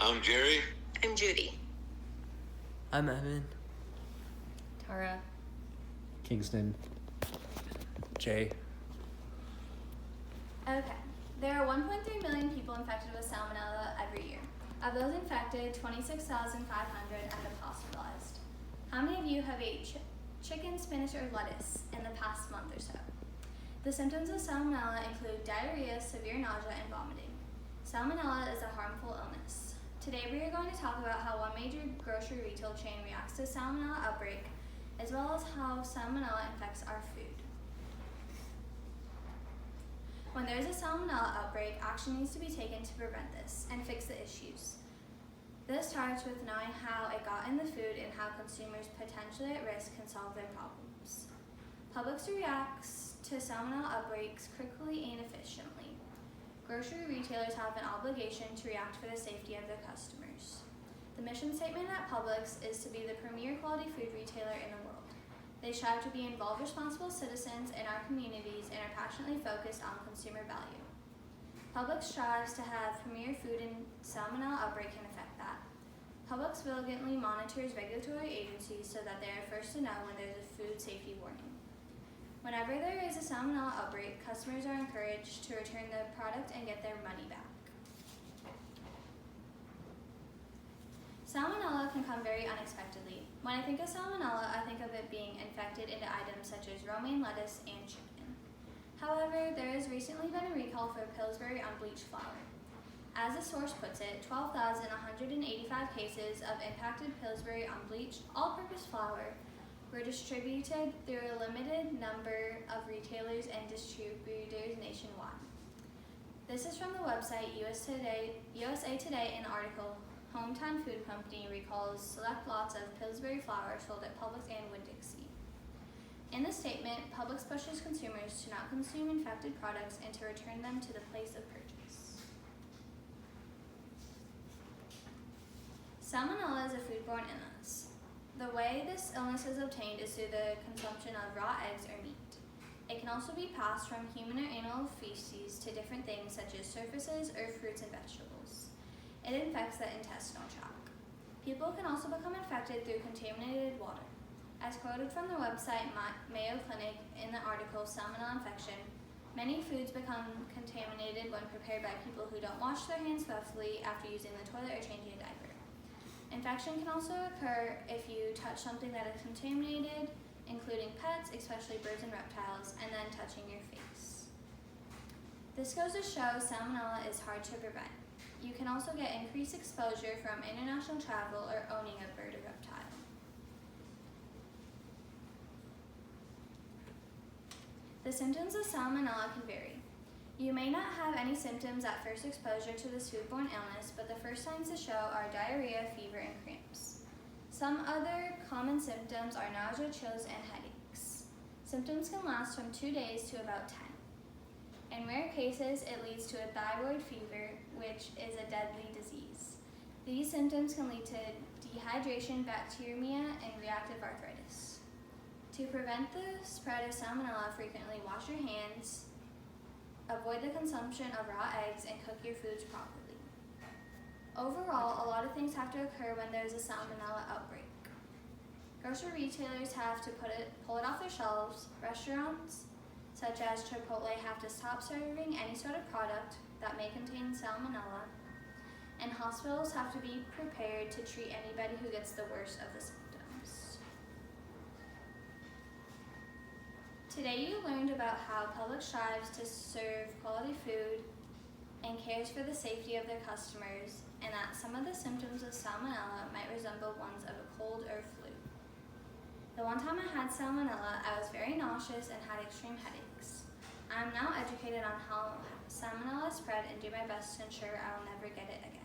I'm Jerry. I'm Judy. I'm Evan. Tara. Kingston. Jay. Okay, there are 1.3 million people infected with salmonella every year. Of those infected, 26,500 end up hospitalized. How many of you have ate chicken, spinach, or lettuce in the past month or so? The symptoms of salmonella include diarrhea, severe nausea, and vomiting. Salmonella is a harmful illness. Today we are going to talk about how one major grocery retail chain reacts to salmonella outbreak, as well as how salmonella infects our food. When there is a salmonella outbreak, action needs to be taken to prevent this and fix the issues. This starts with knowing how it got in the food and how consumers potentially at risk can solve their problems. Publix reacts to salmonella outbreaks quickly and efficiently. Grocery retailers have an obligation to react for the safety of their customers. The mission statement at Publix is to be the premier quality food retailer in the world. They strive to be involved, responsible citizens in our communities and are passionately focused on consumer value. Publix strives to have premier food, and salmonella outbreak can affect that. Publix diligently monitors regulatory agencies so that they are first to know when there is a food safety warning. Whenever there is a salmonella outbreak, customers are encouraged to return the product and get their money back. Salmonella can come very unexpectedly. When I think of salmonella, I think of it being infected into items such as romaine lettuce and chicken. However, there has recently been a recall for Pillsbury unbleached flour. As the source puts it, 12,185 cases of impacted Pillsbury unbleached all-purpose flour were distributed through a limited number of retailers and distributors nationwide. This is from the website USA Today in the article, Hometown Food Company recalls select lots of Pillsbury flour sold at Publix and Winn-Dixie. In the statement, Publix pushes consumers to not consume infected products and to return them to the place of purchase. Salmonella is a foodborne illness. The way this illness is obtained is through the consumption of raw eggs or meat. It can also be passed from human or animal feces to different things such as surfaces or fruits and vegetables. It infects the intestinal tract. People can also become infected through contaminated water. As quoted from the website Mayo Clinic in the article Salmonella Infection, many foods become contaminated when prepared by people who don't wash their hands thoroughly after using the toilet or changing a diaper. Infection can also occur if you touch something that is contaminated, including pets, especially birds and reptiles, and then touching your face. This goes to show salmonella is hard to prevent. You can also get increased exposure from international travel or owning a bird or reptile. The symptoms of salmonella can vary. You may not have any symptoms at first exposure to this foodborne illness, but the first signs to show are diarrhea, fever, and cramps. Some other common symptoms are nausea, chills, and headaches. Symptoms can last from 2 days to about 10. In rare cases, it leads to a thyroid fever, which is a deadly disease. These symptoms can lead to dehydration, bacteremia, and reactive arthritis. To prevent the spread of salmonella, frequently wash your hands, avoid the consumption of raw eggs, and cook your foods properly. Overall, a lot of things have to occur when there's a salmonella outbreak. Grocery retailers have to pull it off their shelves. Restaurants such as Chipotle have to stop serving any sort of product that may contain salmonella, and hospitals have to be prepared to treat anybody who gets the worst of the symptoms. Today you learned about how Publix strives to serve quality food and cares for the safety of their customers, and that some of the symptoms of salmonella might resemble ones of a cold or flu. The one time I had salmonella, I was very nauseous and had extreme headaches. I am now educated on how salmonella is spread and do my best to ensure I will never get it again.